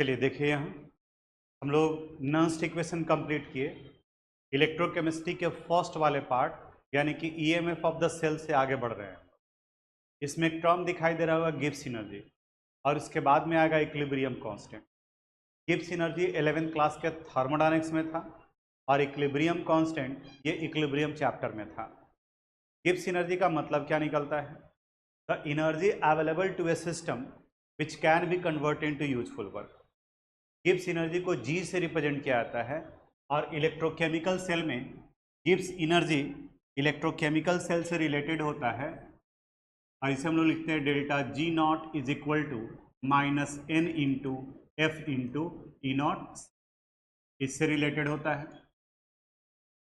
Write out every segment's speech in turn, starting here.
चलिए देखिए यहाँ हम लोग नर्स्ट इक्वेशन कंप्लीट किए। इलेक्ट्रोकेमिस्ट्री के फर्स्ट वाले पार्ट यानी कि ईएमएफ ऑफ द सेल से आगे बढ़ रहे हैं। इसमें एक टर्म दिखाई दे रहा होगा गिब्स एनर्जी, और इसके बाद में आएगा equilibrium constant. Gibbs energy 11th class के थर्मोडायनेमिक्स में था और इक्विलिब्रियम कांस्टेंट ये इक्विलिब्रियम चैप्टर में था। गिब्स एनर्जी का मतलब क्या निकलता है? The energy available to a system which can be convert into useful work. Gibbs energy को जी से रिप्रेजेंट किया जाता है और इलेक्ट्रोकेमिकल सेल में गिब्स एनर्जी इलेक्ट्रोकेमिकल सेल से रिलेटेड होता है और इसे हम लोग लिखते हैं delta G naught is equal to minus N into F into E naught, इससे रिलेटेड होता है।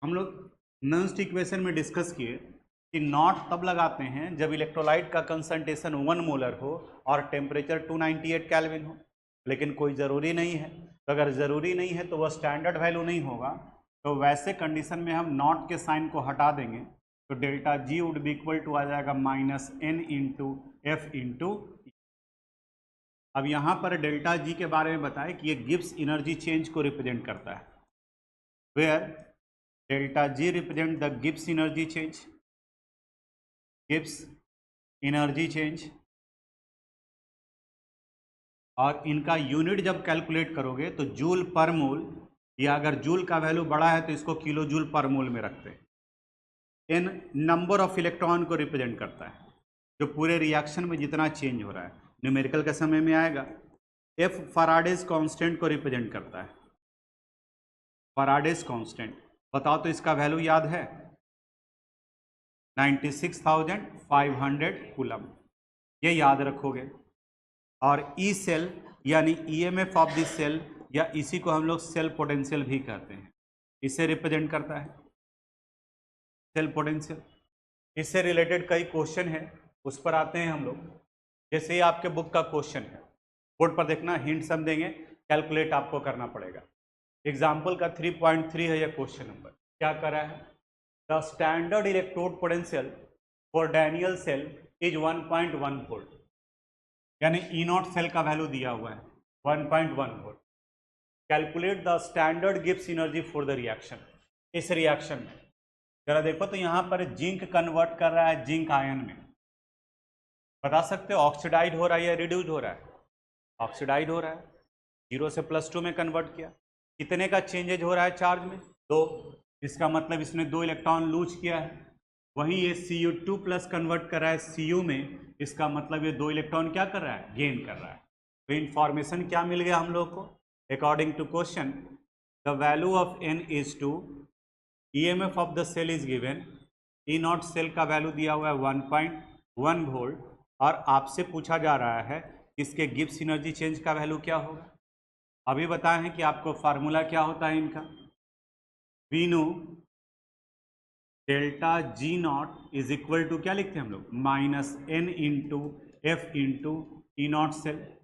हम लोग नर्स्ट इक्वेशन में डिस्कस किए कि नॉट तब लगाते हैं जब इलेक्ट्रोलाइट का कंसंट्रेशन 1 मोलर हो और टेम्परेचर 298 केल्विन हो, लेकिन कोई ज़रूरी नहीं है। तो अगर ज़रूरी नहीं है तो वह स्टैंडर्ड वैल्यू नहीं होगा, तो वैसे कंडीशन में हम नॉट के साइन को हटा देंगे तो delta G would be equal to आ जाएगा minus N into F into. अब यहाँ पर डेल्टा जी के बारे में बताएं कि ये गिब्स एनर्जी चेंज को रिप्रेजेंट करता है, where delta G represent the Gibbs energy change, Gibbs energy change. और इनका यूनिट जब कैलकुलेट करोगे तो जूल पर मोल, या अगर जूल का वैल्यू बड़ा है तो इसको किलो जूल पर मोल में रखते हैं। इन नंबर ऑफ इलेक्ट्रॉन को रिप्रेजेंट करता है जो पूरे रिएक्शन में जितना चेंज हो रहा है, न्यूमेरिकल के समय में आएगा। एफ फैराडेज कांस्टेंट को रिप्रेजेंट करता है, फैराडेज कांस्टेंट। बताओ तो इसका वैल्यू याद है 96,500 कूलम, ये याद रखोगे। और ई सेल यानी ईएमएफ ऑफ दिस सेल, या इसी को हम लोग सेल पोटेंशियल भी कहते हैं, इसे रिप्रेजेंट करता है सेल पोटेंशियल। इससे रिलेटेड कई क्वेश्चन है, उस पर आते हैं हम लोग। जैसे ही आपके बुक का क्वेश्चन है, बोर्ड पर देखना, हिंट सब देंगे, कैलकुलेट आपको करना पड़ेगा। एग्जाम्पल का 3.3 है यह क्वेश्चन नंबर। क्या कर रहा है? The standard electrode potential for Daniell cell is 1.1 volt, यानी ई नॉट सेल का वैल्यू दिया हुआ है 1.1 volt. Calculate the standard Gibbs energy for the reaction. इस रिएक्शन में जरा देखो तो यहाँ पर जिंक कन्वर्ट कर रहा है जिंक आयन में। बता सकते हो ऑक्सीडाइड हो रहा है या रिड्यूज हो रहा है? ऑक्सीडाइड हो रहा है, 0 से +2 में कन्वर्ट किया। कितने का चेंजेज हो रहा है चार्ज में? 2। इसका मतलब इसने 2 इलेक्ट्रॉन लूज किया है। वहीं ये Cu2 प्लस कन्वर्ट कर रहा है Cu में, इसका मतलब ये 2 इलेक्ट्रॉन क्या कर रहा है? गेन कर रहा है। तो इंफॉर्मेशन क्या मिल गया हम लोग को? According to question the value of n is two EMF of the cell is given, E naught cell का वैल्यू दिया हुआ है 1.1 वोल्ट, और आपसे पूछा जा रहा है इसके गिब्स एनर्जी चेंज का वैल्यू क्या होगा। अभी बताए हैं कि आपको फार्मूला क्या होता है इनका। We know delta G naught is equal to, क्या लिखते हैं हम लोग, minus N into F into E naught cell.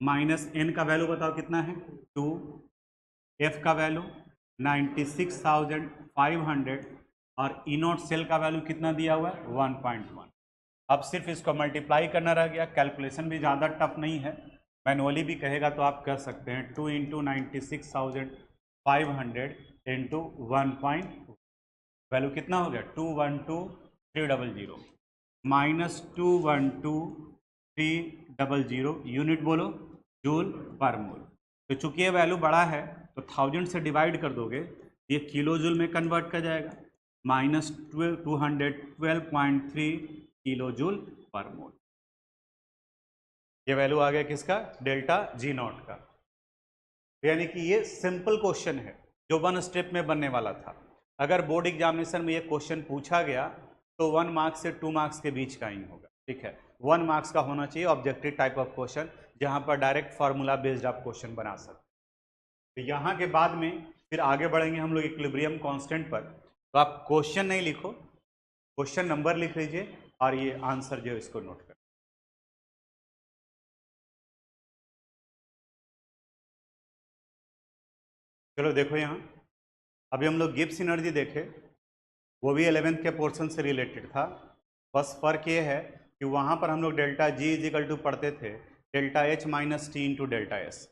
Minus N का वैल्यू बताओ कितना है? 2, एफ का वैल्यू 96,500 और ई नॉट सेल का वैल्यू कितना दिया हुआ है? 1.1। अब सिर्फ इसको मल्टीप्लाई करना रह गया। कैलकुलेशन भी ज़्यादा टफ नहीं है, मैनुअली भी कहेगा तो आप कर सकते हैं। 2 इंटू 96,500 इंटू 1. वैल्यू कितना हो गया? 212,300 माइनस 212,300। यूनिट बोलो, जूल पर मोल। तो चूंकि ये वैल्यू बड़ा है तो 1000 से डिवाइड कर दोगे, ये किलो जूल में कन्वर्ट कर जाएगा, माइनस 212.3 किलो जूल पर मोल। ये वैल्यू आ गया किसका? डेल्टा जी नॉट का। यानी कि ये सिंपल क्वेश्चन है जो 1 स्टेप में बनने वाला था। अगर बोर्ड एग्जामिनेशन में ये क्वेश्चन पूछा गया तो 1 मार्क्स से 2 मार्क्स के बीच का ही होगा, ठीक है। 1 मार्क्स का होना चाहिए ऑब्जेक्टिव टाइप ऑफ क्वेश्चन, जहां पर डायरेक्ट फार्मूला बेस्ड आप क्वेश्चन बना सकते। तो यहाँ के बाद में फिर आगे बढ़ेंगे हम लोग इक्विलिब्रियम कांस्टेंट पर। तो आप क्वेश्चन नहीं लिखो, क्वेश्चन नंबर लिख लीजिए और ये आंसर जो है इसको नोट कर। चलो देखो यहाँ, अभी हम लोग गिब्स एनर्जी देखे, वो भी 11th के पोर्शन से रिलेटेड था। बस फर्क ये है कि वहाँ पर हम लोग डेल्टा जी इजिकल टू पढ़ते थे, delta H minus T into delta S.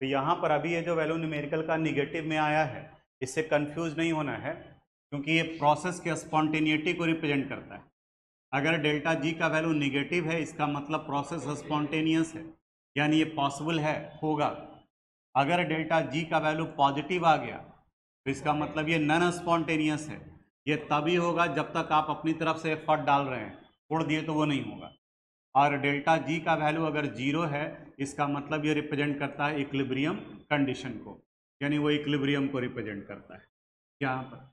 तो यहाँ पर अभी ये जो वैल्यू न्यूमेरिकल का निगेटिव में आया है, इससे कंफ्यूज नहीं होना है, क्योंकि ये प्रोसेस के स्पॉन्टेनिटी को रिप्रेजेंट करता है। अगर डेल्टा जी का वैल्यू निगेटिव है, इसका मतलब प्रोसेस स्पॉन्टेनियस है, यानी ये पॉसिबल है, होगा। अगर डेल्टा जी का वैल्यू पॉजिटिव आ गया तो इसका मतलब ये नॉन स्पॉन्टेनियस है। ये तभी होगा जब तक आप अपनी तरफ से एफर्ट डाल रहे हैं, छोड़ दिए तो वो नहीं होगा। और डेल्टा जी का वैल्यू अगर जीरो है, इसका मतलब ये रिप्रेजेंट करता है इक्विलिब्रियम कंडीशन को, यानी वो इक्विलिब्रियम को रिप्रेजेंट करता है यहाँ पर।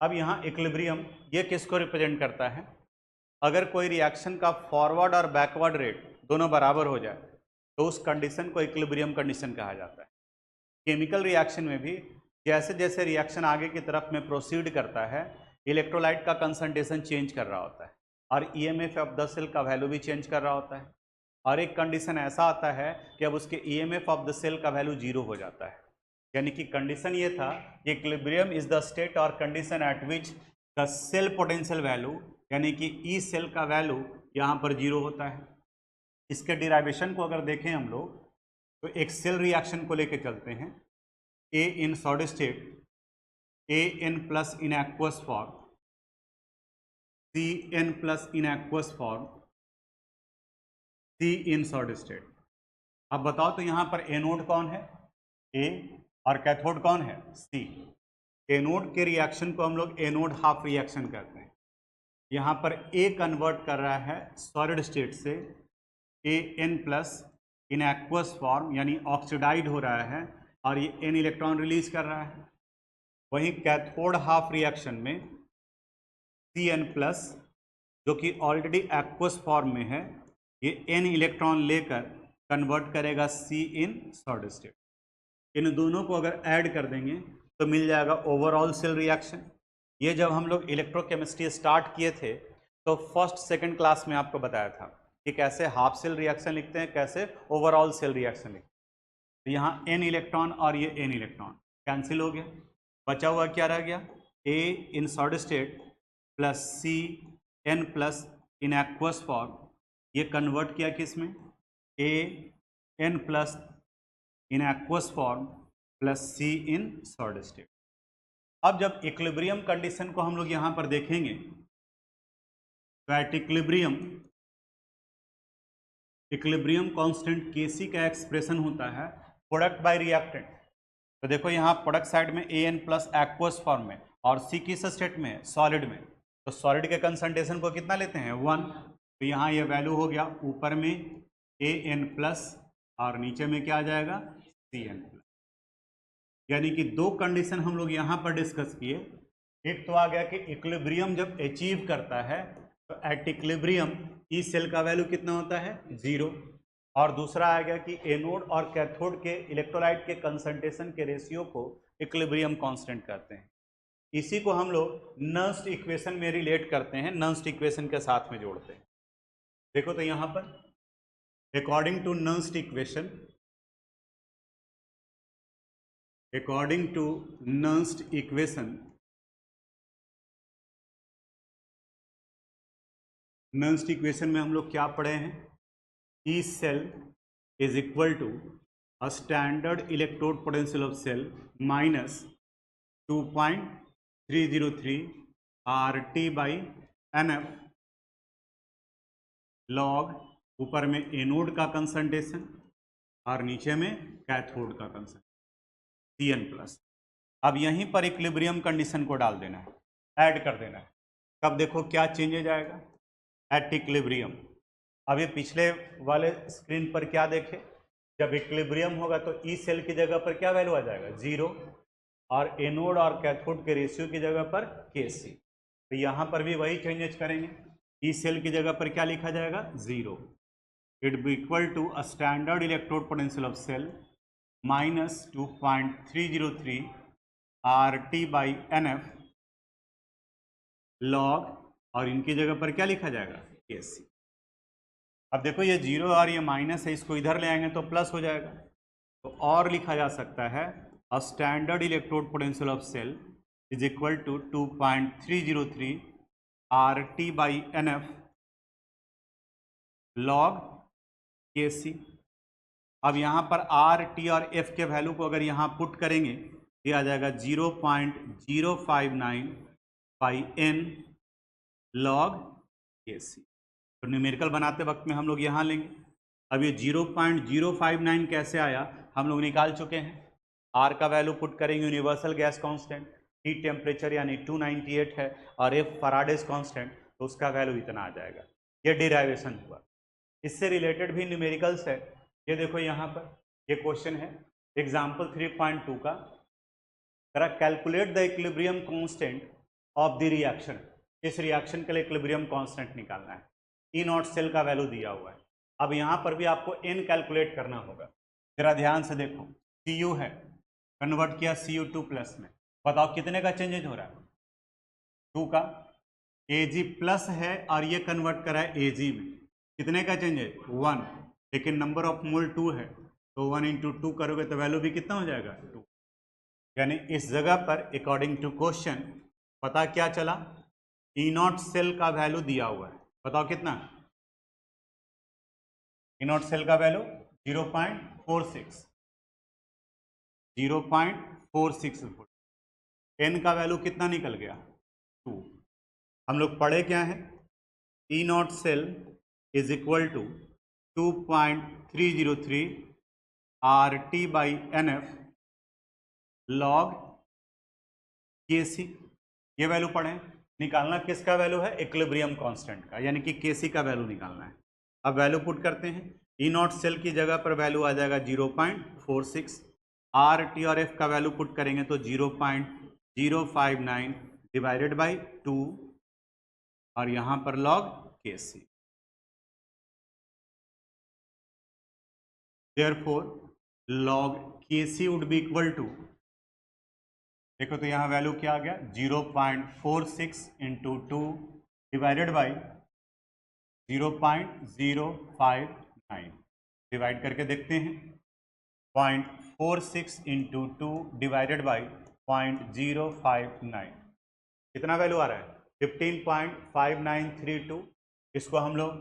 अब यहाँ इक्विलिब्रियम ये किसको रिप्रेजेंट करता है? अगर कोई रिएक्शन का फॉरवर्ड और बैकवर्ड रेट दोनों बराबर हो जाए तो उस कंडीशन को इक्विलिब्रियम कंडीशन कहा जाता है। केमिकल रिएक्शन में भी जैसे जैसे रिएक्शन आगे की तरफ में प्रोसीड करता है, इलेक्ट्रोलाइट का कंसंट्रेशन चेंज कर रहा होता है और ईएमएफ ऑफ द सेल का वैल्यू भी चेंज कर रहा होता है। और एक कंडीशन ऐसा आता है कि अब उसके ईएमएफ ऑफ द सेल का वैल्यू जीरो हो जाता है। यानी कि कंडीशन ये था कि इक्विलिब्रियम इज द स्टेट और condition at which the cell potential value, यानी कि ई सेल का वैल्यू यहाँ पर जीरो होता है। इसके डिराइवेशन को अगर देखें हम लोग तो एक सेल रिएक्शन को लेके चलते हैं। A in solid state, A n plus in aqueous form, C N plus in aqueous form, C in solid state. अब बताओ तो यहाँ पर एनोड कौन है? ए, और कैथोड कौन है? सी। एनोड के रिएक्शन को हम लोग एनोड हाफ रिएक्शन कहते हैं। यहाँ पर ए कन्वर्ट कर रहा है सॉलिड स्टेट से A n plus in aqueous form, यानी ऑक्सीडाइड हो रहा है और ये एन इलेक्ट्रॉन रिलीज कर रहा है। वहीं कैथोड हाफ रिएक्शन में सी एन प्लस, जो कि ऑलरेडी एक्वस फॉर्म में है, ये एन इलेक्ट्रॉन लेकर कन्वर्ट करेगा सी इन सॉलिड स्टेट। इन दोनों को अगर ऐड कर देंगे तो मिल जाएगा ओवरऑल सेल रिएक्शन। ये जब हम लोग इलेक्ट्रोकेमिस्ट्री स्टार्ट किए थे तो फर्स्ट सेकंड क्लास में आपको बताया था कि कैसे हाफ सेल रिएक्शन लिखते हैं, कैसे ओवरऑल सेल रिएक्शन लिखते हैं। तो यहाँ एन इलेक्ट्रॉन और ये एन इलेक्ट्रॉन कैंसिल हो गया, बचा हुआ क्या रह गया? A in solid state plus C N plus in aqueous form. ये कन्वर्ट किया किस में? A n plus in aqueous form plus C in solid state. अब जब इक्विलिब्रियम कंडीशन को हम लोग यहाँ पर देखेंगे तो एट इक्विलिब्रियम कांस्टेंट Kc का एक्सप्रेशन होता है प्रोडक्ट बाय रिएक्टेंट। तो देखो यहाँ प्रोडक्ट साइड में A n plus aqueous form में और सी किस स्टेट में? सॉलिड में। तो सॉलिड के कंसंट्रेशन को कितना लेते हैं? 1। तो यहाँ ये वैल्यू हो गया ऊपर में ए एन प्लस और नीचे में क्या आ जाएगा? C N plus. यानी कि दो कंडीशन हम लोग यहाँ पर डिस्कस किए। एक तो आ गया कि इक्विलिब्रियम जब अचीव करता है तो एट इक्विलिब्रियम ई सेल का वैल्यू कितना होता है? 0। और दूसरा आ गया कि एनोड और कैथोड के इलेक्ट्रोलाइट के कंसंट्रेशन के रेशियो को इक्विलिब्रियम कांस्टेंट कहते हैं। इसी को हम लोग नर्स्ट इक्वेशन में रिलेट करते हैं, नर्स्ट इक्वेशन के साथ में जोड़ते हैं। देखो तो यहाँ पर according to Nernst equation, according to Nernst equation, Nernst equation में हम लोग क्या पढ़े हैं? E cell is equal to a standard electrode potential of cell minus 2.303 RT by NF log, ऊपर में एनोड का कंसंट्रेशन और नीचे में कैथोड का कंसंट्रेशन Cn प्लस। अब यहीं पर इक्विलिब्रियम कंडीशन को डाल देना है, ऐड कर देना है। कब देखो क्या चेंजेज आएगा? At equilibrium. अब ये पिछले वाले स्क्रीन पर क्या देखे? जब इक्विलिब्रियम होगा तो ई सेल की जगह पर क्या वैल्यू आ जाएगा? 0। और एनोड और कैथोड के रेशियो की जगह पर Kc। तो यहाँ पर भी वही चेंजेज करेंगे। ई सेल की जगह पर क्या लिखा जाएगा? 0। It be equal to a standard electrode potential of cell minus 2.303 RT by NF log, और इनकी जगह पर क्या लिखा जाएगा? Kc। अब देखो ये 0 और ये माइनस है, इसको इधर ले आएंगे तो प्लस हो जाएगा। तो और लिखा जा सकता है a standard electrode potential of cell is equal to 2.303 RT by NF log, Kc। अब यहाँ पर R, T और F के वैल्यू को अगर यहाँ पुट करेंगे ये आ जाएगा 0.059 बाई n log Kc। तो न्यूमेरिकल बनाते वक्त में हम लोग यहाँ लेंगे। अब ये 0.059 कैसे आया हम लोग निकाल चुके हैं। R का वैल्यू पुट करेंगे, universal gas constant, heat temperature यानी 298 है, और F फैराडेज कांस्टेंट, तो उसका वैल्यू इतना आ जाएगा। ये डिराइवेशन हुआ। इससे रिलेटेड भी न्यूमेरिकल्स है। ये देखो यहाँ पर ये क्वेश्चन है एग्जाम्पल 3.2 का, जरा calculate the equilibrium constant of the reaction. इस रिएक्शन के लिए इक्विलिब्रियम कांस्टेंट निकालना है। ई नॉट सेल का वैल्यू दिया हुआ है। अब यहाँ पर भी आपको n कैलकुलेट करना होगा। जरा ध्यान से देखो, Cu है, कन्वर्ट किया Cu2 प्लस में, बताओ कितने का चेंजेज हो रहा है? 2 का। Ag प्लस है और ये कन्वर्ट करा है Ag में, कितने का चेंजेज? 1, लेकिन नंबर ऑफ मोल 2 है, तो 1 इंटू 2 करोगे तो वैल्यू भी कितना हो जाएगा? 2। यानी इस जगह पर अकॉर्डिंग टू क्वेश्चन पता क्या चला, ई नॉट सेल का वैल्यू दिया हुआ है, बताओ कितना? ई नॉट सेल का वैल्यू 0.46, 0.46। एन का वैल्यू कितना निकल गया? 2। हम लोग पढ़े क्या है? E naught cell is equal to 2.303 RT by NF log Kc। ये वैल्यू पढ़ें। निकालना किसका वैल्यू है? इक्विलिब्रियम कांस्टेंट का, यानी कि Kc का वैल्यू निकालना है। अब वैल्यू पुट करते हैं। ई नॉट सेल की जगह पर वैल्यू आ जाएगा 0.46, RT और F का वैल्यू पुट करेंगे तो 0.059 डिवाइडेड बाई 2, और यहाँ पर log Kc। Therefore log Kc would be equal to, देखो तो यहाँ वैल्यू क्या आ गया? 0.46 इंटू 2 डिवाइडेड बाई 0.059। डिवाइड करके देखते हैं, 0.46 इंटू 2 डिवाइडेड बाई 0.059, कितना वैल्यू आ रहा है? 15.5932। इसको हम लोग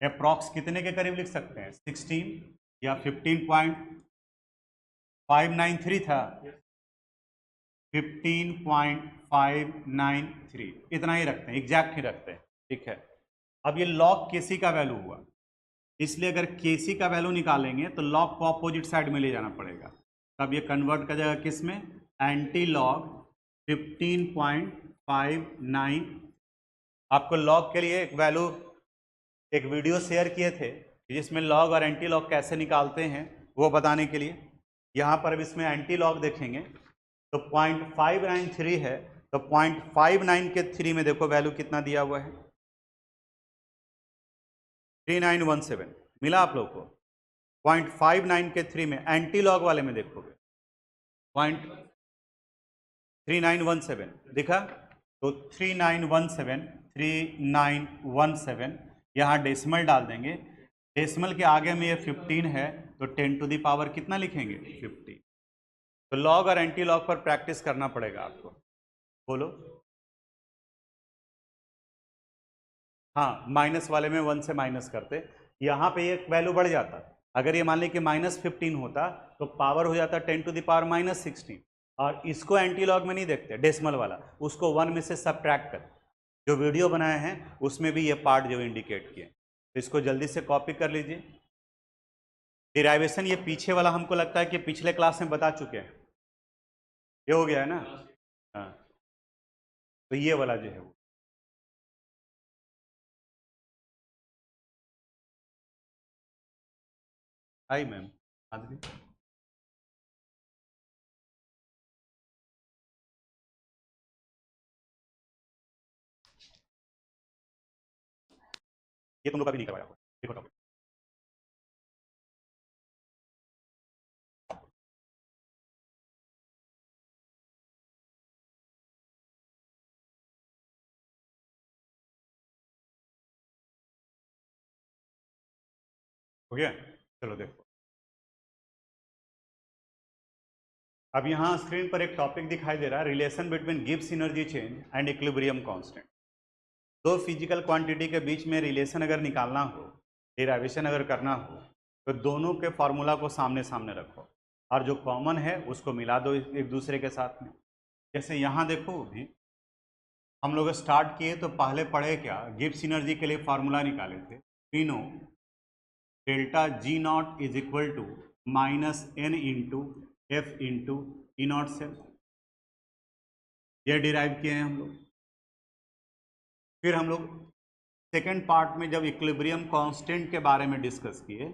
अप्रॉक्स कितने के करीब लिख सकते हैं? 16 या 15.593 था, 15.593, इतना ही रखते हैं, एग्जैक्ट ही रखते हैं, ठीक है। अब ये लॉग Kc का वैल्यू हुआ, इसलिए अगर Kc का वैल्यू निकालेंगे तो लॉग को अपोजिट साइड में ले जाना पड़ेगा। तब ये कन्वर्ट कर जाएगा किस में? Anti log 15.59। आपको लॉग के लिए एक वैल्यू, एक वीडियो शेयर किए थे जिसमें लॉग और एंटी लॉग कैसे निकालते हैं वो बताने के लिए। यहाँ पर अब इसमें एंटी लॉग देखेंगे तो 0.593 है, तो 0.59 के 3 में देखो वैल्यू कितना दिया हुआ है? 3917 मिला आप लोग को। 0.59 के 3 में एंटी लॉग वाले में देखोगे 0.3917 दिखा, तो 3917 यहाँ डेसिमल डाल देंगे। डेसिमल के आगे में ये 15 है, तो 10 टू द पावर कितना लिखेंगे? 50। तो लॉग और एंटी लॉग पर प्रैक्टिस करना पड़ेगा आपको। बोलो। हाँ, माइनस वाले में 1 से माइनस करते, यहाँ पे एक वैल्यू बढ़ जाता। अगर ये मान ली कि -15 होता तो पावर हो जाता 10 टू द पावर -16। और इसको एंटी लॉग में नहीं देखते, डेसिमल वाला, उसको 1 में से सबट्रैक्ट कर। जो वीडियो बनाए हैं उसमें भी ये पार्ट जो इंडिकेट किए, तो इसको जल्दी से कॉपी कर लीजिए। डिराइवेशन ये पीछे वाला हमको लगता है कि पिछले क्लास में बता चुके हैं, ये हो गया है ना? हाँ, तो ये वाला जो है वो आई मैम आदमी। ये तुम लोग कभी नहीं करवाया होगा, देखो टॉपिक। हो गया? चलो देखो, अब यहाँ स्क्रीन पर एक टॉपिक दिखाई दे रहा है, relation between Gibbs energy change and equilibrium constant. दो फिजिकल क्वांटिटी के बीच में रिलेशन अगर निकालना हो, डेरिवेशन अगर करना हो, तो दोनों के फार्मूला को सामने सामने रखो और जो कॉमन है उसको मिला दो एक दूसरे के साथ में। जैसे यहाँ देखो भी हम लोग स्टार्ट किए तो पहले पढ़े क्या, गिब्स सिनर्जी के लिए फार्मूला निकाले थे। We know delta G naught is equal to minus N into F into E naught cell, ये डिराइव किए हैं हम लोग। फिर हम लोग सेकेंड पार्ट में जब इक्विलिब्रियम कांस्टेंट के बारे में डिस्कस किए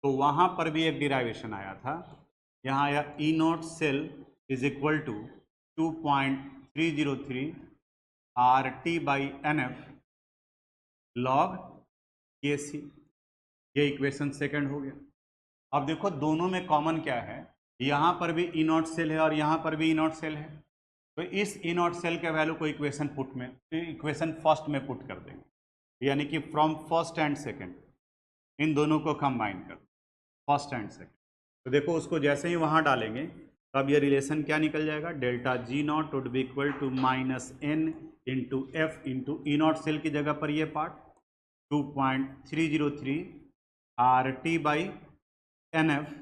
तो वहाँ पर भी एक डिराइवेशन आया था। यहाँ आया E naught cell is equal to 2.303 R T by N F log K C, ये इक्वेशन सेकंड हो गया। अब देखो दोनों में कॉमन क्या है, यहाँ पर भी ई नॉट सेल है और यहाँ पर भी ई नॉट सेल है, तो इस ई नॉट सेल के वैल्यू को इक्वेशन फर्स्ट में पुट कर देंगे, यानी कि from first and second in दोनों को कंबाइन कर, फर्स्ट एंड सेकंड। तो देखो उसको जैसे ही वहाँ डालेंगे तो अब ये रिलेशन क्या निकल जाएगा, delta G naught would be equal to minus N into F into E naught cell की जगह पर ये part 2.303 R T by N F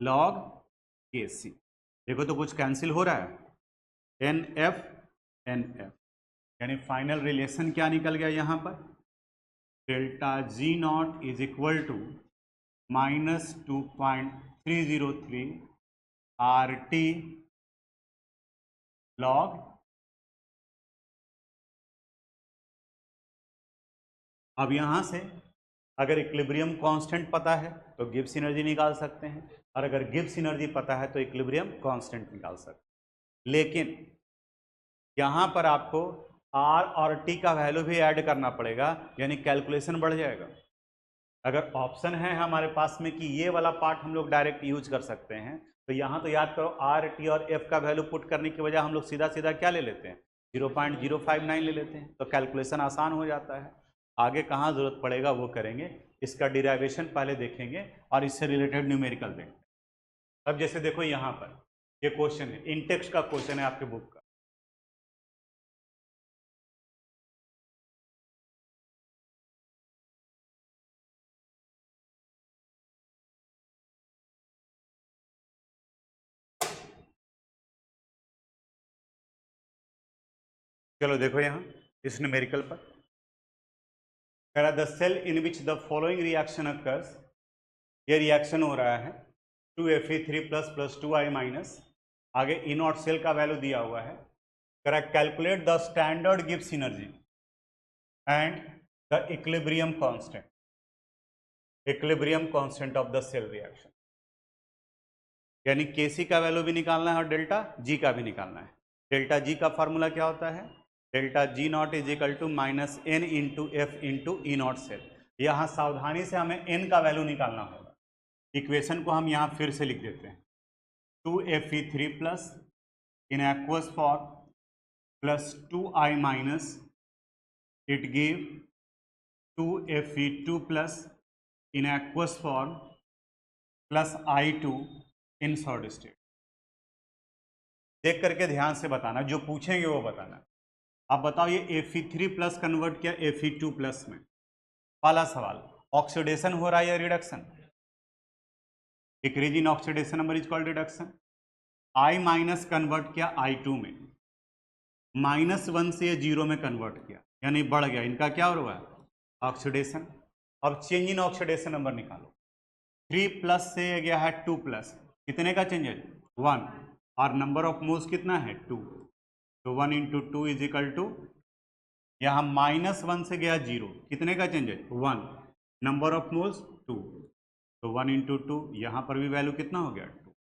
log K C. देखो तो कुछ कैंसिल हो रहा है, एन एफ, यानी फाइनल रिलेशन क्या निकल गया यहाँ पर, delta G naught is equal to minus 2.303 R T log. अब यहाँ से अगर इक्विलिब्रियम कांस्टेंट पता है तो गिब्स एनर्जी निकाल सकते हैं, और अगर गिब्स एनर्जी पता है तो इक्विलिब्रियम कांस्टेंट निकाल सकते हैं। लेकिन यहाँ पर आपको आर और टी का वैल्यू भी ऐड करना पड़ेगा, यानी कैलकुलेशन बढ़ जाएगा। अगर ऑप्शन है हमारे पास में कि ये वाला पार्ट हम लोग डायरेक्ट यूज कर सकते हैं, तो यहाँ तो याद करो आर टी और एफ का वैल्यू पुट करने की वजह हम लोग सीधा सीधा क्या ले लेते हैं, 0.059 ले लेते हैं, तो कैलकुलेशन आसान हो जाता है। आगे कहाँ ज़रूरत पड़ेगा वो करेंगे, इसका डिराइवेशन पहले देखेंगे और इससे रिलेटेड न्यूमेरिकल देखेंगे। अब जैसे देखो यहाँ पर ये क्वेश्चन है, इंटेक्स का क्वेश्चन है आपके बुक का। चलो देखो यहाँ इस न्यूमेरिकल पर कह रहा the cell in which the following reaction occurs, ये रिएक्शन हो रहा है 2Fe3 plus plus 2I minus, आगे ई नॉट सेल का वैल्यू दिया हुआ है। कह रहा calculate the standard Gibbs energy and the equilibrium constant of the cell reaction, यानी Kc का वैल्यू भी निकालना है और डेल्टा जी का भी निकालना है। डेल्टा जी का फार्मूला क्या होता है, delta G naught is equal to minus N into F into E naught cell. यहाँ सावधानी से हमें एन का वैल्यू निकालना होगा। इक्वेशन को हम यहाँ फिर से लिख देते हैं, 2Fe3 plus in aqueous form plus 2I minus, it give 2Fe2 plus in aqueous form plus I2 in solid state. देख करके ध्यान से बताना, जो पूछेंगे वो बताना। अब बताओ ये Fe3 प्लस कन्वर्ट किया Fe2 प्लस में, पहला सवाल ऑक्सीडेशन हो रहा है या reduction, decrease in oxidation number is called reduction. I minus convert किया I2 में, -1 से ये 0 में कन्वर्ट किया यानी बढ़ गया, इनका क्या हो रहा है, ऑक्सीडेशन। अब चेंज इन ऑक्सीडेशन नंबर निकालो, 3 प्लस से गया है 2 प्लस, कितने का चेंज है 1, और नंबर ऑफ मोल्स कितना है 2, तो 1 इंटू 2 इज इक्वल टू, यहाँ -1 से गया 0, कितने का चेंज है 1, नंबर ऑफ मोल्स 2, तो 1 इंटू 2, यहाँ पर भी वैल्यू कितना हो गया 2।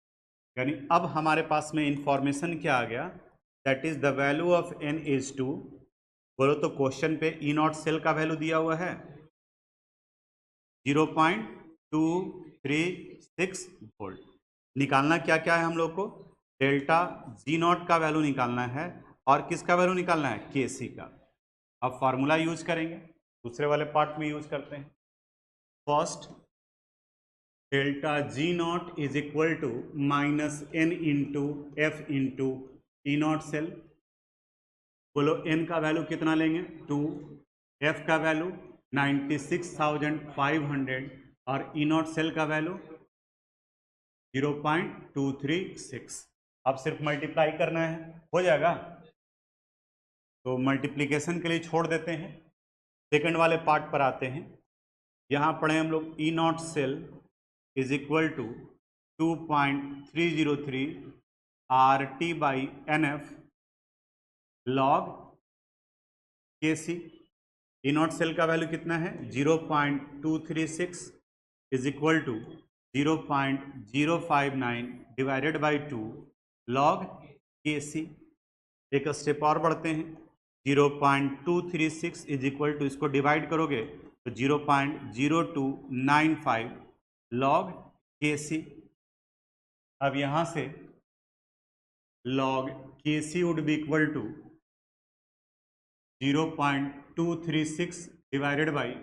यानी अब हमारे पास में इंफॉर्मेशन क्या आ गया, that is the value of n is 2। बोलो तो क्वेश्चन पे ई नॉट सेल का वैल्यू दिया हुआ है 0.236 वोल्ट। निकालना क्या क्या है हम लोग को, डेल्टा जी नॉट का वैल्यू निकालना है और किसका वैल्यू निकालना है, के सी का। अब फार्मूला यूज करेंगे, दूसरे वाले पार्ट में यूज करते हैं। First delta G naught is equal to minus N into F into E naught cell. बोलो n का वैल्यू कितना लेंगे 2, f का वैल्यू 96,500 और ई नॉट सेल का वैल्यू 0.236। अब सिर्फ मल्टीप्लाई करना है, हो जाएगा। तो मल्टीप्लिकेशन के लिए छोड़ देते हैं, सेकंड वाले पार्ट पर आते हैं। यहाँ पढ़े हम लोग E naught cell is equal to 2.303 RT/NF log KC। E naught cell का वैल्यू कितना है 0.236 is equal to 0.059 divided by 2 log KC। एक स्टेप और बढ़ते हैं, 0.236 इज इक्वल टू, इसको डिवाइड करोगे तो 0.0295 log KC। अब यहाँ से log KC would be equal to 0.236 divided by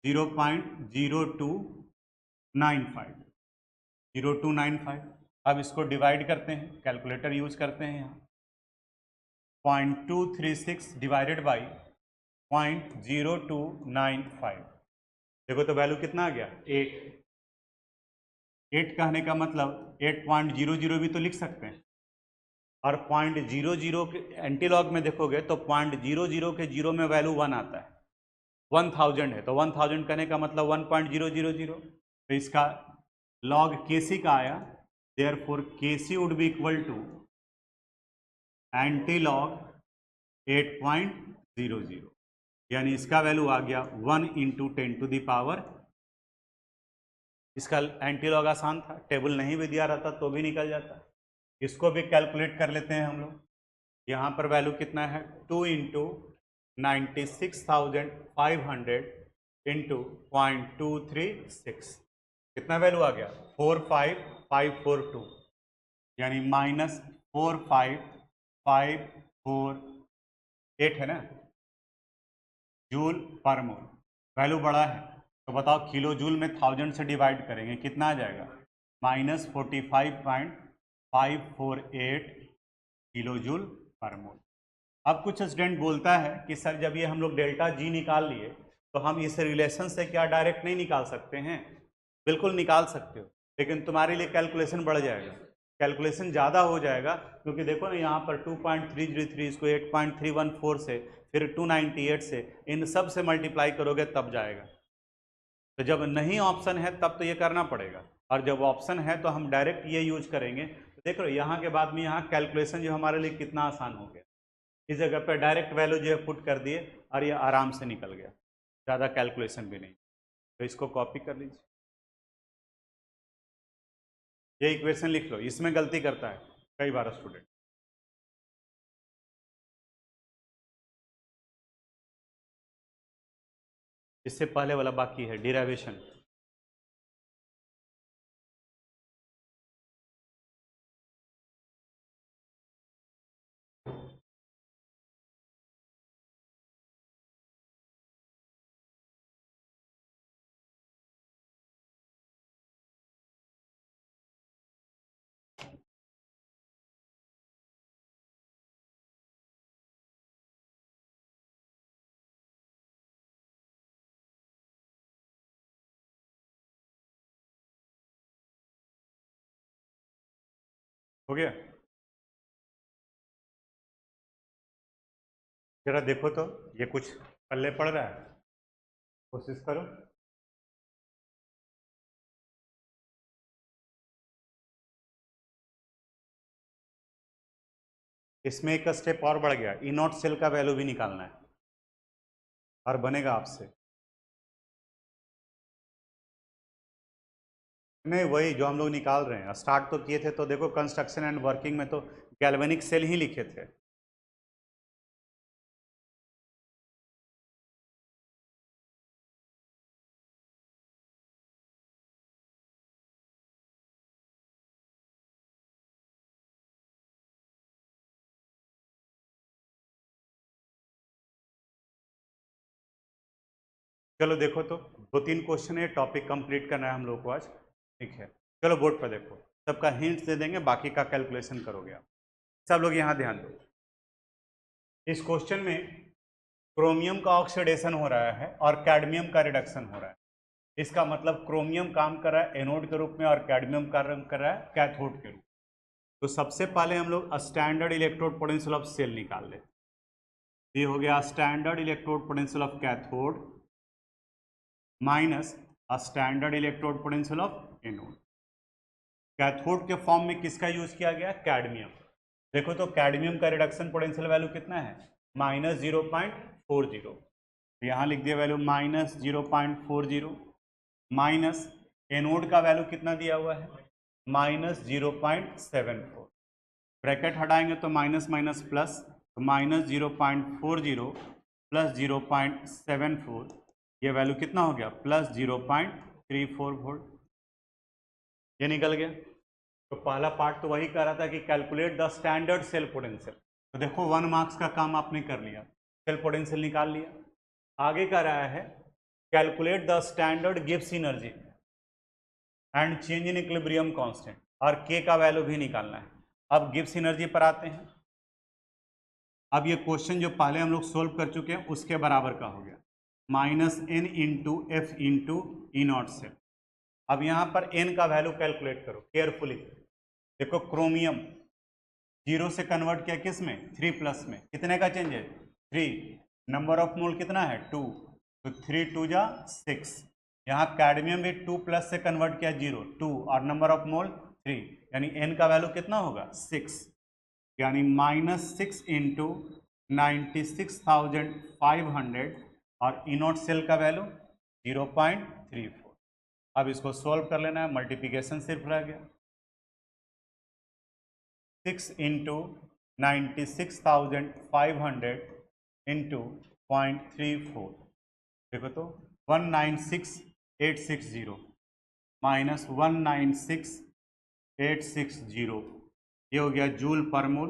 0.0295। अब इसको डिवाइड करते हैं, कैलकुलेटर यूज करते हैं यहाँ। 0.236 डिवाइडेड बाई 0.0295, देखो तो वैल्यू कितना आ गया 8 कहने का मतलब 8.00 भी तो लिख सकते हैं। और 0.00 के एंटीलॉग में देखोगे तो 0.00 के 0 में वैल्यू 1 आता है। 1000 है तो 1000 कहने का मतलब 1.000, तो इसका log KC का आया, therefore KC would be equal to antilog 8.00, यानी इसका वैल्यू आ गया 1 × 10⁻। इसका एंटीलॉग आसान था, टेबल नहीं भी दिया रहता तो भी निकल जाता। इसको भी कैलकुलेट कर लेते हैं हम लोग। यहाँ पर वैल्यू कितना है 2 × 96,500 × 0.236, कितना वैल्यू आ गया 45542, यानी -45548 है ना जूल पर मोल। वैल्यू बड़ा है तो बताओ किलो जूल में 1000 से डिवाइड करेंगे कितना आ जाएगा -45.548 किलो जूल पर मोल। अब कुछ स्टूडेंट बोलता है कि सर जब ये हम लोग डेल्टा जी निकाल लिए तो हम इस रिलेशन से क्या डायरेक्ट नहीं निकाल सकते हैं? बिल्कुल निकाल सकते हो, लेकिन तुम्हारे लिए कैलकुलेशन बढ़ जाएगा, कैलकुलेशन ज़्यादा हो जाएगा, क्योंकि देखो ना यहाँ पर 2.303 इसको 8.314 से फिर 298 से, इन सब से मल्टीप्लाई करोगे तब जाएगा। तो जब नहीं ऑप्शन है तब तो ये करना पड़ेगा, और जब ऑप्शन है तो हम डायरेक्ट ये यूज करेंगे। तो देख लो यहाँ के बाद में यहाँ कैलकुलेशन जो हमारे लिए कितना आसान हो गया। इस जगह पर डायरेक्ट वैल्यू जो है पुट कर दिए और ये आराम से निकल गया, ज़्यादा कैलकुलेशन भी नहीं। तो इसको कॉपी कर लीजिए, ये इक्वेशन लिख लो। इसमें गलती करता है कई बार स्टूडेंट। इससे पहले वाला बाकी है डिराइवेशन। हो गया, जरा देखो तो ये कुछ पल्ले पड़ रहा है, कोशिश करो। इसमें एक स्टेप और बढ़ गया, ई नॉट सेल का वैल्यू भी निकालना है और बनेगा आपसे। नहीं, वही जो हम लोग निकाल रहे हैं, स्टार्ट तो किए थे तो देखो कंस्ट्रक्शन एंड वर्किंग में तो गैल्वेनिक सेल ही लिखे थे। चलो देखो तो 2-3 क्वेश्चन है, टॉपिक कंप्लीट करना है हम लोग को आज, ठीक है। चलो बोर्ड पर देखो, सबका हिंट्स दे देंगे, बाकी का कैलकुलेशन करोगे आप। सब लोग यहाँ ध्यान दो, इस क्वेश्चन में क्रोमियम का ऑक्सीडेशन हो रहा है और कैडमियम का रिडक्शन हो रहा है। इसका मतलब क्रोमियम काम कर रहा है एनोड के रूप में और कैडमियम काम कर रहा है कैथोड के रूप में। तो सबसे पहले हम लोग standard electrode potential of cell निकाल लेते। ये हो गया standard electrode potential of cathode minus standard electrode potential of anode. Cathode के फॉर्म में किसका यूज किया गया? कैडमियम। देखो तो कैडमियम का रिडक्शन पोटेंशियल वैल्यू कितना है? -0.40। यहाँ लिख दिया वैल्यू -0.40 माइनस एनोड का वैल्यू कितना दिया हुआ है? -0.74। ब्रैकेट हटाएंगे तो माइनस माइनस प्लस, तो -0.40 प्लस 0.74, ये वैल्यू कितना हो गया? +0.34 वोल्ट। ये निकल गया। तो पहला पार्ट तो वही कर रहा था कि calculate the standard cell potential. तो देखो 1 मार्क्स का काम आपने कर लिया, सेल पोटेंशियल निकाल लिया। आगे कर रहा है calculate the standard Gibbs energy and change in equilibrium constant, और के का वैल्यू भी निकालना है। अब गिब्स एनर्जी पर आते हैं। अब ये क्वेश्चन जो पहले हम लोग सोल्व कर चुके हैं उसके बराबर का हो गया, -n into F into E naught cell. अब यहाँ पर n का वैल्यू कैलकुलेट करो केयरफुली। देखो क्रोमियम 0 से कन्वर्ट किया किस में? 3+ में। कितने का चेंज है? 3। नंबर ऑफ मोल कितना है? 2। तो 3 2 जा 6। यहाँ कैडमियम भी 2+ से कन्वर्ट किया 0 2 और नंबर ऑफ मोल 3, यानी n का वैल्यू कितना होगा? 6, यानी -6 इंटू 96,500 और ई नॉट सेल का वैल्यू 0.34। अब इसको सॉल्व कर लेना है, मल्टीप्लिकेशन सिर्फ रह गया। 6 इंटू 96,500 इंटू 0.34, देखो तो 196,860 माइनस 196,860, ये हो गया जूल पर मोल।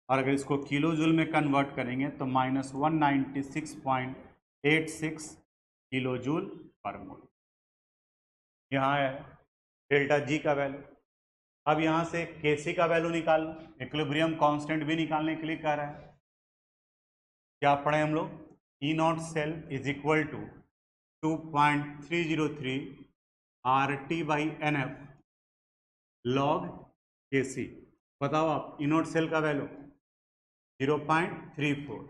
और अगर इसको किलो जूल में कन्वर्ट करेंगे तो -196.86 किलो जूल पर मोल। यहाँ है डेल्टा जी का वैल्यू। अब यहाँ से केसी का वैल्यू निकालना, इक्विलिब्रियम कांस्टेंट भी निकालने के लिए कह रहा है। क्या पढ़े हम लोग? E naught cell is equal to 2.303 RT/NF log K C. बताओ आप, ई नॉट सेल का value 0.34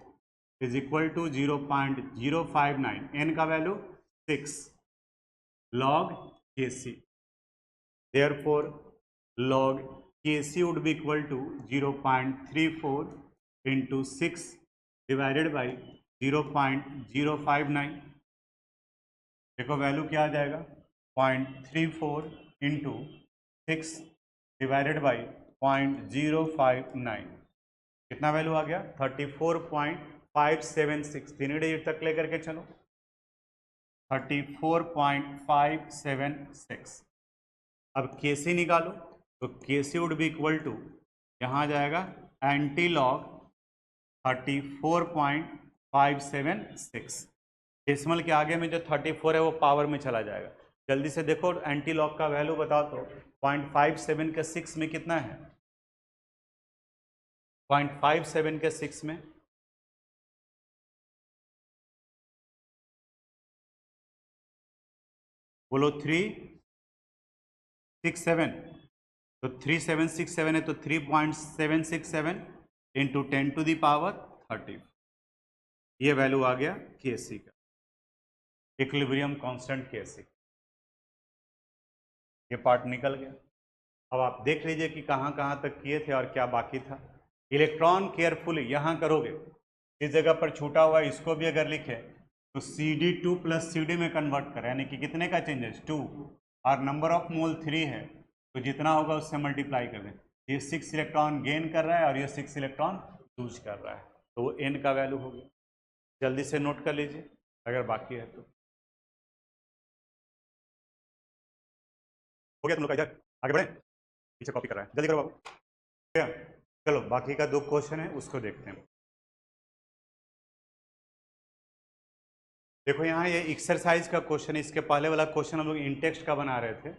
is equal to 0.059, n का value 6 log Kc। Therefore log Kc would be equal to 0.34 into 6 divided by 0.059। देखो वैल्यू क्या आ जाएगा? 0.34 into 6 divided by 0.059, कितना value आ गया? 34.576। 3 डिजिट तक लेकर के चलो, 34.576। अब केसी निकालो, तो केसी वुड बी इक्वल टू, यहाँ आ जाएगा एंटी लॉग 34.576। डेसिमल के आगे में जो 34 है वो पावर में चला जाएगा। जल्दी से देखो एंटी लॉग का वैल्यू बताओ तो 0.57 के 6 में कितना है? 0.57 के 6 में बोलो 367, तो 3767 है तो 3.767 इंटू 10⁻30। ये वैल्यू आ गया केसी का, इक्विलिब्रियम कांस्टेंट केसी। ये पार्ट निकल गया। अब आप देख लीजिए कि कहाँ कहाँ तक किए थे और क्या बाकी था। इलेक्ट्रॉन केयरफुली यहाँ करोगे, इस जगह पर छूटा हुआ इसको भी अगर लिखे तो CD2 + CD में कन्वर्ट करें, यानी कि कितने का चेंजेस? 2, और नंबर ऑफ मोल 3 है तो जितना होगा उससे मल्टीप्लाई कर दें। ये 6 इलेक्ट्रॉन गेन कर रहा है और ये 6 इलेक्ट्रॉन लूज कर रहा है, तो वो n का वैल्यू हो गया। जल्दी से नोट कर लीजिए अगर बाकी है तो। हो गया तुम लोग का? इधर आगे बढ़े, पीछे कॉपी कर रहा है, जल्दी करो बाबू। चलो बाकी का 2 क्वेश्चन है उसको देखते हैं। देखो यहाँ ये एक्सरसाइज का क्वेश्चन, इसके पहले वाला क्वेश्चन हम लोग इंटेक्स्ट का बना रहे थे।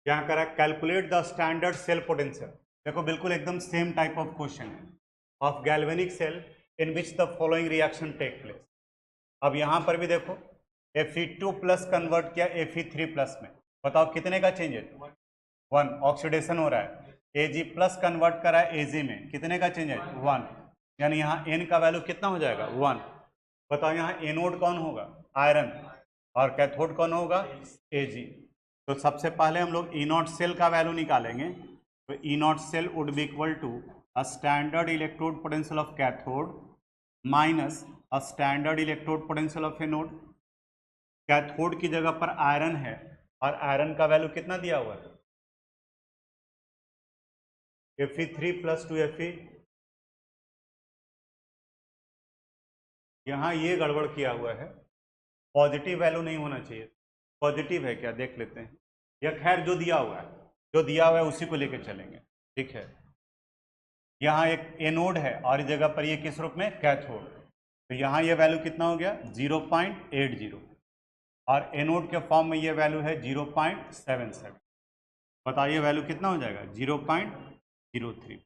यहाँ करा calculate the standard cell potential. देखो बिल्कुल एकदम सेम टाइप ऑफ क्वेश्चन है, of galvanic cell in which the following reaction take place. अब यहाँ पर भी देखो Fe2 प्लस कन्वर्ट किया Fe3 प्लस में, बताओ कितने का चेंज है? 1, ऑक्सीडेशन हो रहा है। Ag प्लस कन्वर्ट करा है Ag में, कितने का चेंज है? 1, यानी यहाँ N का वैल्यू कितना हो जाएगा? 1। बताओ यहाँ एनोड कौन होगा? आयरन, और कैथोड कौन होगा? Ag। तो सबसे पहले हम लोग ई नॉट सेल का वैल्यू निकालेंगे। तो E naught cell would be equal to a standard electrode potential of cathode minus a standard electrode potential of anode. Cathode की जगह पर आयरन है, और आयरन का वैल्यू कितना दिया हुआ है? Fe3 plus 2 Fe। यहाँ ये गड़बड़ किया हुआ है, पॉजिटिव वैल्यू नहीं होना चाहिए। पॉजिटिव है क्या, देख लेते हैं। या खैर जो दिया हुआ है, जो दिया हुआ है उसी को लेकर चलेंगे, ठीक है। यहाँ एक एनोड है और इस जगह पर ये किस रूप में? कैथोड। तो यहाँ ये वैल्यू कितना हो गया? 0.80, और एनोड के फॉर्म में ये वैल्यू है 0.77। बताइए वैल्यू कितना हो जाएगा? 0.03।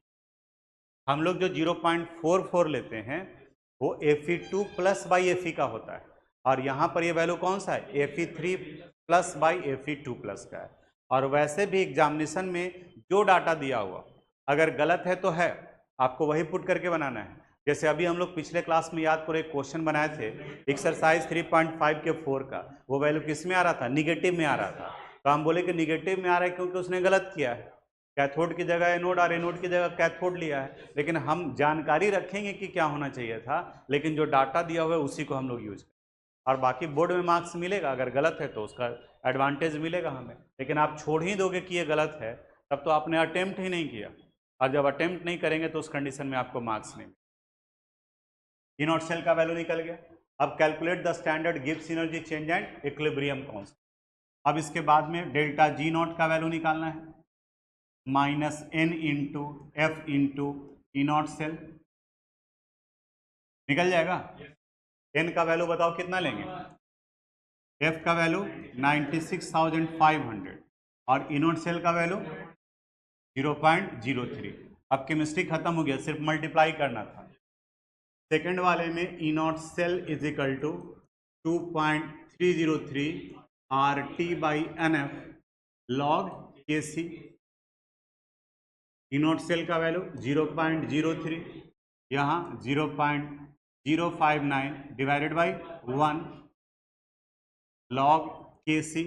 हम लोग जो 0.44 लेते हैं वो Fe2 प्लस बाई Fe का होता है, और यहाँ पर ये वैल्यू कौन सा है? Fe3 plus by Fe2 plus का है। और वैसे भी एग्जामिनेशन में जो डाटा दिया हुआ अगर गलत है तो है, आपको वही पुट करके बनाना है। जैसे अभी हम लोग पिछले क्लास में याद करो एक क्वेश्चन बनाए थे एक्सरसाइज 3.5 के 4 का, वो वैल्यू किस में आ रहा था? निगेटिव में आ रहा था। तो हम बोले कि निगेटिव में आ रहा है क्योंकि उसने गलत किया है, कैथोड की जगह एनोड और एनोड की जगह कैथोड लिया है। लेकिन हम जानकारी रखेंगे कि क्या होना चाहिए था, लेकिन जो डाटा दिया हुआ है उसी को हम लोग यूज करें। और बाकी बोर्ड में मार्क्स मिलेगा, अगर गलत है तो उसका एडवांटेज मिलेगा हमें। लेकिन आप छोड़ ही दोगे कि ये गलत है, तब तो आपने अटेम्प्ट ही नहीं किया, और जब अटेम्प्ट नहीं करेंगे तो उस कंडीशन में आपको मार्क्स नहीं। ई नॉट सेल का वैल्यू निकल गया। अब calculate the standard Gibbs energy change and equilibrium constant. अब इसके बाद में डेल्टा जी नॉट का वैल्यू निकालना है, minus N into F into E naught cell. निकल जाएगा। एन का वैल्यू बताओ कितना लेंगे? एफ का वैल्यू 96,500 और ई नॉट सेल का वैल्यू 0.03। अब केमिस्ट्री खत्म हो गया, सिर्फ मल्टीप्लाई करना था। सेकेंड वाले में E naught cell is equal to 2.303 RT by NF log KC। E naught cell का वैल्यू 0.03, यहाँ 0.059 डिवाइडेड बाई 1 लॉग KC।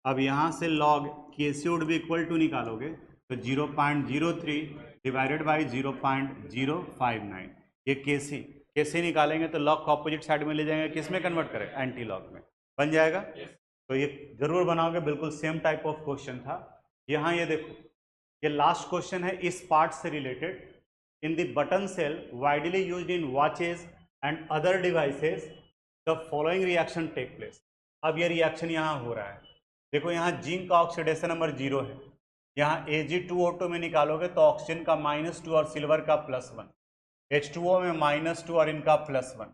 अब यहाँ से लॉग KC वुड भी इक्वल टू निकालोगे तो 0.03 डिवाइडेड बाई 0.059। ये KC निकालेंगे तो लॉग को ऑपोजिट साइड में ले जाएंगे, किस में कन्वर्ट करें? एंटी लॉग में। बन जाएगा। तो ये जरूर बनाओगे, बिल्कुल सेम टाइप ऑफ क्वेश्चन था। यहाँ ये देखो, ये लास्ट क्वेश्चन है इस पार्ट से related. In the button cell widely used in watches and other devices the following reaction take place. अब ये रिएक्शन यहाँ हो रहा है। देखो यहाँ जिंक का ऑक्सीडेशन नंबर 0 है, यहाँ Ag2O2 में निकालोगे तो ऑक्सीजन का -2 और सिल्वर का +1, H2O में -2 और इनका +1।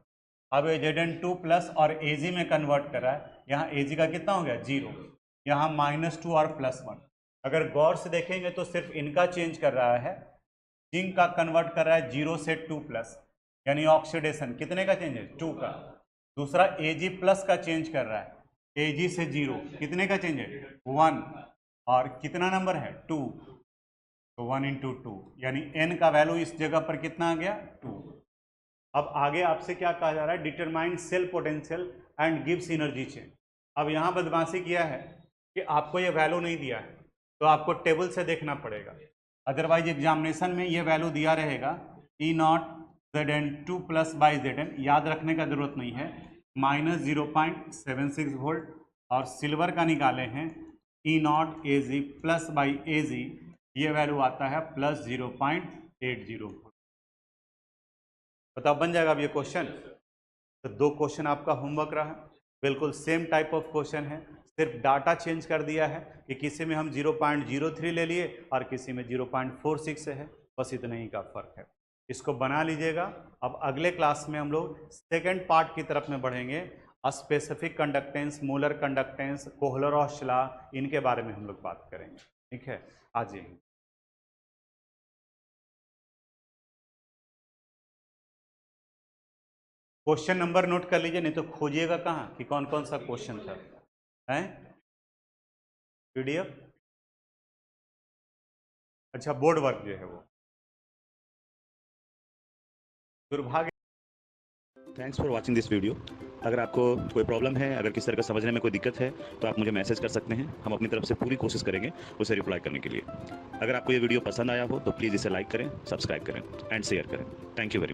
अब Zn2 प्लस और Ag में कन्वर्ट करा है, यहाँ Ag का कितना हो गया? 0, यहाँ -2 और +1। अगर गौर से देखेंगे तो सिर्फ इनका चेंज कर रहा है, जिंक का कन्वर्ट कर रहा है 0 से 2+, यानी ऑक्सीडेशन कितने का चेंज है? 2 का। दूसरा Ag प्लस का चेंज कर रहा है, Ag से 0 कितने का चेंज है? 1, और कितना नंबर है? 2, तो 1 इंटू 2, यानी n का वैल्यू इस जगह पर कितना आ गया? 2। अब आगे आपसे क्या कहा जा रहा है? डिटरमाइन सेल पोटेंशियल एंड गिव्स एनर्जी चेंज। अब यहाँ बदमाशी किया है कि आपको ये वैल्यू नहीं दिया है, तो आपको टेबल से देखना पड़ेगा, अदरवाइज एग्जामिनेशन में ये वैल्यू दिया रहेगा E naught Zn2 plus by Zn, याद रखने का जरूरत नहीं है, -0.76 वोल्ट, और सिल्वर का निकाले हैं E naught Ag plus by Ag, ये वैल्यू आता है +0.80 वोल्ट। बताओ बन जाएगा अब ये क्वेश्चन? तो 2 क्वेश्चन आपका होमवर्क रहा, बिल्कुल सेम टाइप ऑफ क्वेश्चन है, सिर्फ डाटा चेंज कर दिया है कि किसी में हम 0.03 ले लिए और किसी में 0.46 है, बस इतना ही का फर्क है। इसको बना लीजिएगा। अब अगले क्लास में हम लोग सेकेंड पार्ट की तरफ में बढ़ेंगे, specific conductance, molar conductance, Kohler-Ross law, इनके बारे में हम लोग बात करेंगे। ठीक है, आ जाइए। क्वेश्चन नंबर नोट कर लीजिए, नहीं तो खोजिएगा कहाँ कि कौन कौन सा क्वेश्चन था। हैं PDF, अच्छा बोर्ड वर्क जो है वो दुर्भाग्य। Thanks for watching this video. अगर आपको कोई प्रॉब्लम है, अगर किसी तरह का समझने में कोई दिक्कत है, तो आप मुझे मैसेज कर सकते हैं। हम अपनी तरफ से पूरी कोशिश करेंगे उसे रिप्लाई करने के लिए। अगर आपको ये वीडियो पसंद आया हो तो प्लीज़ इसे लाइक करें, सब्सक्राइब करें एंड शेयर करें। Thank you very much.